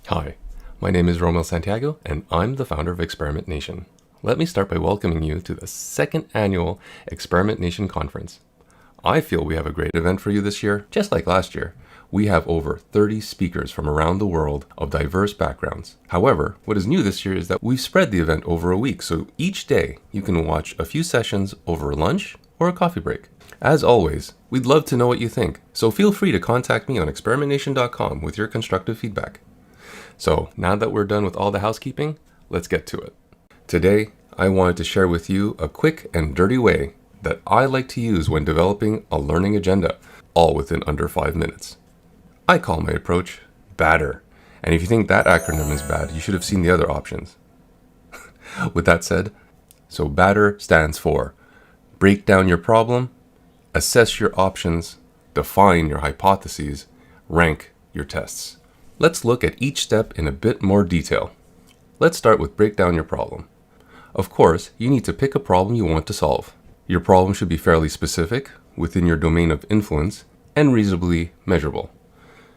Hi, my name is Rommil Santiago, and I'm the founder of Experiment Nation. Let me start by welcoming you to the second annual Experiment Nation conference. I feel we have a great event for you this year, just like last year. We have over 30 speakers from around the world of diverse backgrounds. However, what is new this year is that we've spread the event over a week, so each day you can watch a few sessions over lunch or a coffee break. As always, we'd love to know what you think, so feel free to contact me on experimentnation.com with your constructive feedback. So now that we're done with all the housekeeping, let's get to it. Today, I wanted to share with you a quick and dirty way that I like to use when developing a learning agenda, all within under 5 minutes. I call my approach BADR, and if you think that acronym is bad, you should have seen the other options. With that said, so BADR stands for break down your problem, assess your options, define your hypotheses, rank your tests. Let's look at each step in a bit more detail. Let's start with break down your problem. Of course, you need to pick a problem you want to solve. Your problem should be fairly specific, within your domain of influence, and reasonably measurable.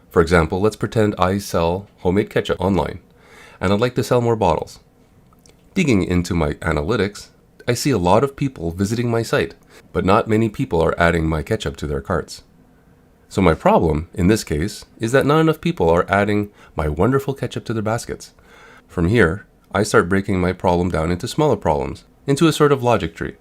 For example, let's pretend I sell homemade ketchup online, and I'd like to sell more bottles. Digging into my analytics, I see a lot of people visiting my site, but not many people are adding my ketchup to their carts. So my problem, in this case, is that not enough people are adding my wonderful ketchup to their baskets. From here, I start breaking my problem down into smaller problems, into a sort of logic tree.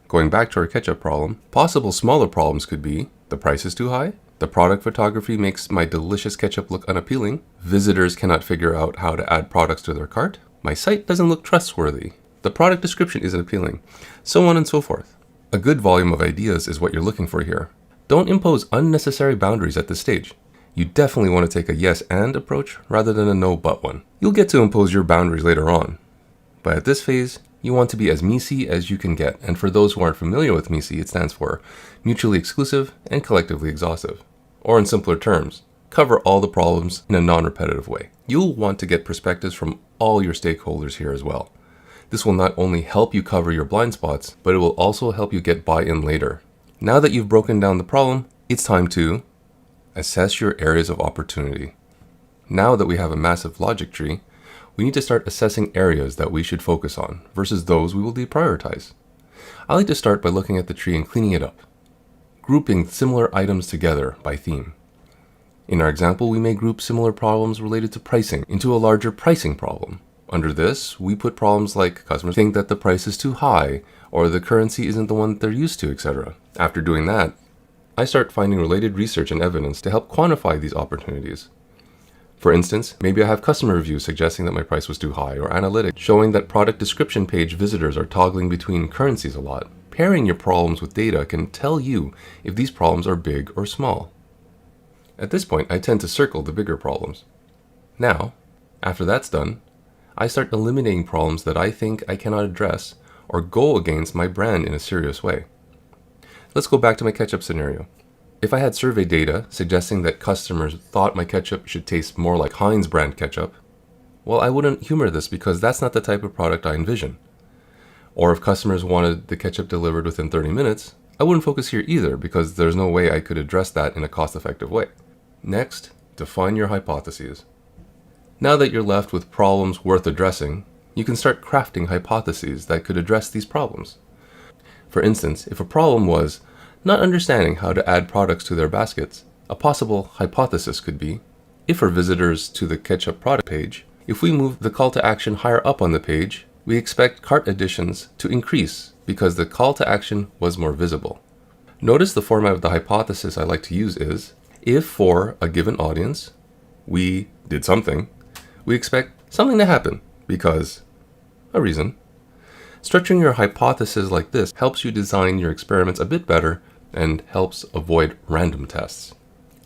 Going back to our ketchup problem, possible smaller problems could be the price is too high, the product photography makes my delicious ketchup look unappealing, visitors cannot figure out how to add products to their cart, my site doesn't look trustworthy, the product description isn't appealing, so on and so forth. A good volume of ideas is what you're looking for here. Don't impose unnecessary boundaries at this stage. You definitely want to take a yes and approach rather than a no but one. You'll get to impose your boundaries later on. But at this phase, you want to be as MISI as you can get, and for those who aren't familiar with MISI, it stands for mutually exclusive and collectively exhaustive. Or in simpler terms, cover all the problems in a non-repetitive way. You'll want to get perspectives from all your stakeholders here as well. This will not only help you cover your blind spots, but it will also help you get buy-in later. Now that you've broken down the problem, it's time to assess your areas of opportunity. Now that we have a massive logic tree, we need to start assessing areas that we should focus on versus those we will deprioritize. I like to start by looking at the tree and cleaning it up, grouping similar items together by theme. In our example, we may group similar problems related to pricing into a larger pricing problem. Under this, we put problems like customers think that the price is too high, or the currency isn't the one that they're used to, etc. After doing that, I start finding related research and evidence to help quantify these opportunities. For instance, maybe I have customer reviews suggesting that my price was too high, or analytics showing that product description page visitors are toggling between currencies a lot. Pairing your problems with data can tell you if these problems are big or small. At this point, I tend to circle the bigger problems. Now, after that's done, I start eliminating problems that I think I cannot address or go against my brand in a serious way. Let's go back to my ketchup scenario. If I had survey data suggesting that customers thought my ketchup should taste more like Heinz brand ketchup, well, I wouldn't humor this because that's not the type of product I envision. Or if customers wanted the ketchup delivered within 30 minutes, I wouldn't focus here either because there's no way I could address that in a cost-effective way. Next, define your hypotheses. Now that you're left with problems worth addressing, you can start crafting hypotheses that could address these problems. For instance, if a problem was not understanding how to add products to their baskets, a possible hypothesis could be, if our visitors to the ketchup product page, if we move the call to action higher up on the page, we expect cart additions to increase because the call to action was more visible. Notice the format of the hypothesis I like to use is, if for a given audience, we did something, we expect something to happen because a reason. Structuring your hypothesis like this helps you design your experiments a bit better and helps avoid random tests.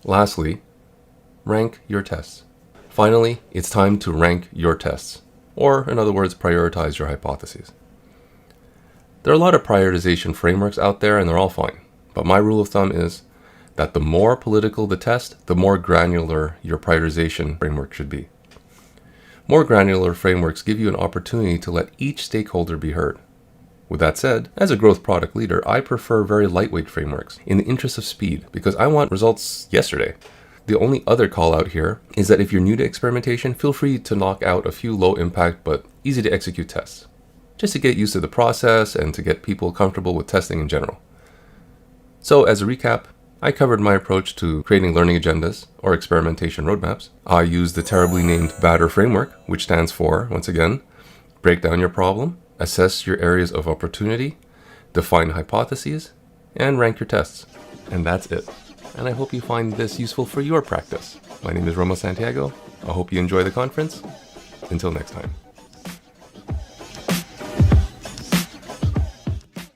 Lastly, rank your tests. Finally, it's time to rank your tests, or in other words, prioritize your hypotheses. There are a lot of prioritization frameworks out there and they're all fine, but my rule of thumb is that the more political the test, the more granular your prioritization framework should be. More granular frameworks give you an opportunity to let each stakeholder be heard. With that said, as a growth product leader, I prefer very lightweight frameworks in the interest of speed because I want results yesterday. The only other call out here is that if you're new to experimentation, feel free to knock out a few low impact but easy to execute tests, just to get used to the process and to get people comfortable with testing in general. So as a recap, I covered my approach to creating learning agendas or experimentation roadmaps. I used the terribly named BADR framework, which stands for, once again, break down your problem, assess your areas of opportunity, define hypotheses, and rank your tests. And that's it. And I hope you find this useful for your practice. My name is Rommil Santiago. I hope you enjoy the conference. Until next time.